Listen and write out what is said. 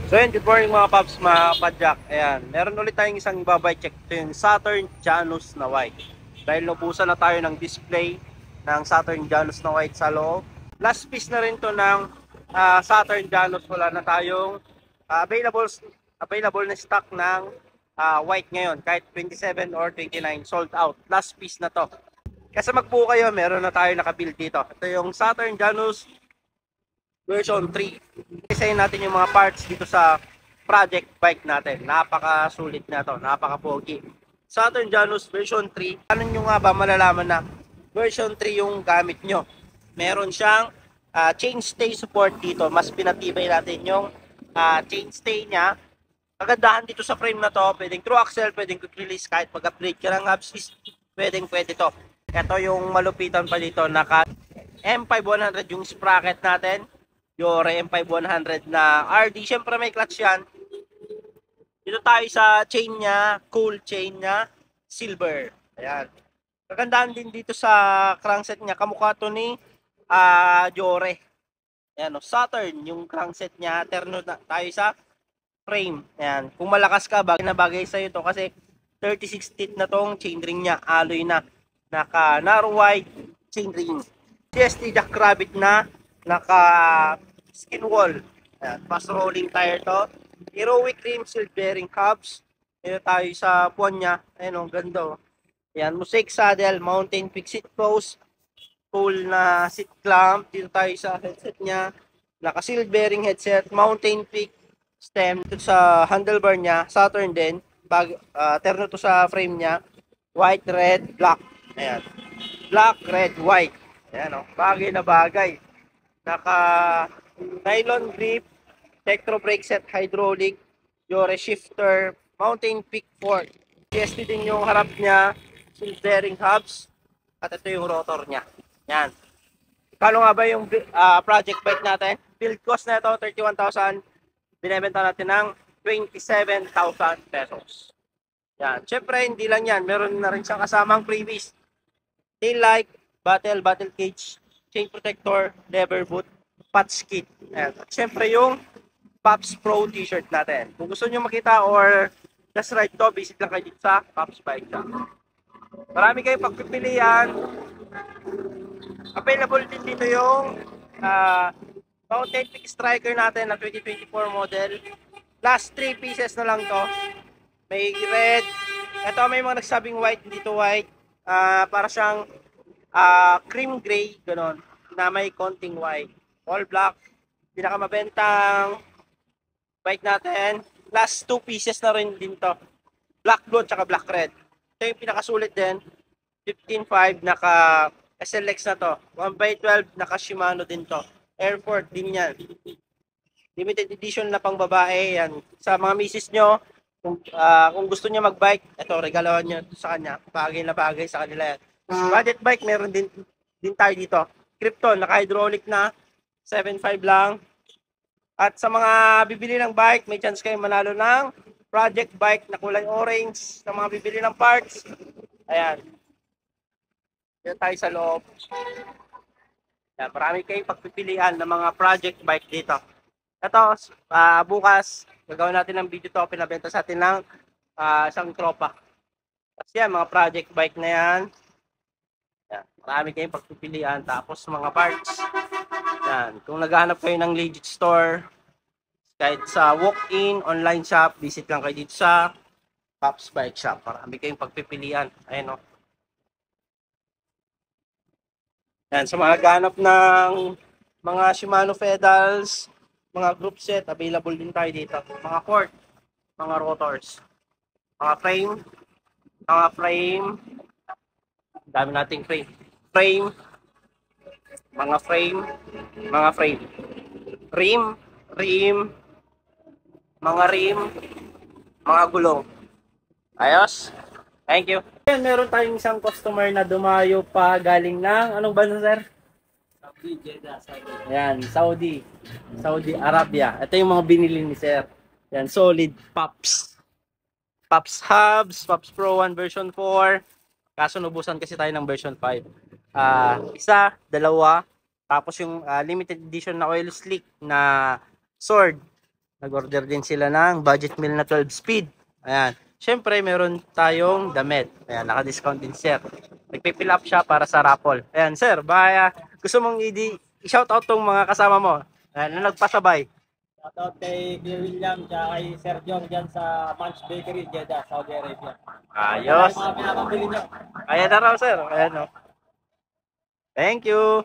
So yun, good morning mga paps, mga padjak. Ayan, meron ulit tayong isang ibabay check. Ito yung Saturn Janus na white. Dahil nabusan na tayo ng display ng Saturn Janus na white sa loob. Last piece na rin to ng Saturn Janus. Wala na tayong available na stock ng white ngayon. Kahit 27 or 29, sold out. Last piece na to. Kasi magbuo kayo, meron na tayo nakabuild dito. Ito yung Saturn Janus version 3. Design natin yung mga parts dito sa project bike natin. Napakasulit na to, napaka-pogi. Saturn Janus version 3. Ano nyo nga ba malalaman na version 3 yung gamit nyo? Meron siyang chainstay support dito. Mas pinatibay natin yung chainstay niya. Kagandahan dito sa frame na to, pwedeng through axle, pwedeng quick release, kahit mag-upgrade ka ng hubs, pwede to. Ito yung malupitan pa dito, naka M5100 yung sprocket natin. Yore M5100 na RD. Siyempre may clutch yan. Dito tayo sa chain niya, cool chain niya, silver. Ayan. Kagandahan din dito sa crankset niya, kamukha to ni Yore. Ayan, Saturn yung crankset niya. Terno na tayo sa frame. Ayan. Kung malakas ka, bagay na bagay sa'yo to kasi 36 teeth na tong chain ring niya. Alloy na. Naka narrow wide chain ring. CST Jackrabbit na naka skin wall. Ayan, fast rolling tire to. Heroic rim, seal bearing hubs. Ito tayo sa puwan niya. Ayan o, ganda o. Ayan, mosaic saddle, mountain peak seat post, full na seat clamp. Dito tayo sa headset niya. Naka seal bearing headset, mountain peak stem. Dito sa handlebar niya, Saturn din. Terno to sa frame niya. White, red, black. Ayan. Black, red, white. Ayan o, bagay na bagay. Naka nylon grip, Tektro brake set, hydraulic, Yore shifter, mountain peak fork. CST din yung harap niya, seal bearing hubs, at ito yung rotor niya. Yan. Kano nga ba yung project bike natin? Build cost na ito, 31,000. Binebenta natin ng 27,000 pesos. Yan. Siyempre, hindi lang yan. Meron na rin siyang kasamang freebies. Tail light, battle cage, chain protector, lever boot, patch kit. Ayan. At syempre yung Pops Pro t-shirt natin. Kung gusto nyo makita or just ride to, visit lang kayo dito sa Pops Bike Shop. Marami kayong pagpipilian. Available din dito yung Mountain Peak Striker natin na 2024 model. Last 3 pieces na lang to. May red. Ito may mga nagsabing white, dito white. Para siyang cream gray, ganon, na may konting white. All black. Pinakamabentang bike natin. Last 2 pieces na rin din to. Black blue at black red. Ito yung pinakasulit din. 15.5 naka SLX na to. 1x12 naka Shimano din to. Airport din yan. Limited edition na pang babae yan. Sa mga misis nyo, kung gusto nyo magbike, ito regaloan nyo sa kanya. Bagay na bagay sa kanila yan. Budget bike meron din tayo dito. Krypton, naka-hydraulic na, 7.5 lang. At sa mga bibili ng bike, may chance kayo manalo ng project bike na kulay orange. Sa mga bibili ng parts, ayan. Dito tayo sa loob. Ayan, marami kayong pagpipilian ng mga project bike dito. Ito, bukas, gagawin natin ng video to, pinabenta sa atin ng isang tropa. Kasi yan, mga project bike na yan. Yan, marami kayong pagpipilian. Tapos mga parts. Yan, kung naghahanap kayo ng legit store, kahit sa walk-in, online shop, visit lang kayo dito sa Pops Bike Shop. Marami kayong pagpipilian. Ayan o. Yan, sa mga naghahanap ng mga Shimano pedals, mga group set, available din tayo dito. Mga cord, mga rotors, mga frame, dami nating frame, mga frame, mga gulong. Ayos. Thank you. Meron tayong isang customer na dumayo pa galing ng anong bansa, sir? Yan, Saudi Arabia. Ito yung mga binili ni sir. Yan, solid Pops hubs, Pops Pro 1 version 4. Kaso nubusan kasi tayo ng version 5. Isa, dalawa, tapos yung limited edition na oil slick na sword. Nag-order din sila ng budget meal na 12 speed. Ayan. Siyempre, meron tayong damit. Ayan, naka-discount din, sir. Nagpipill up siya para sa raffle. Ayan, sir, baka gusto mong i-shoutout tong mga kasama mo. Ayan, na nagpasabay. Shoutout kay Kuya William at kay Sir John dyan sa Munch Bakery, Jeddah, Saudi Arabia. Ayos. Mga pinapabili nyo. Ayan na raw, sir. Ayan, no. Thank you.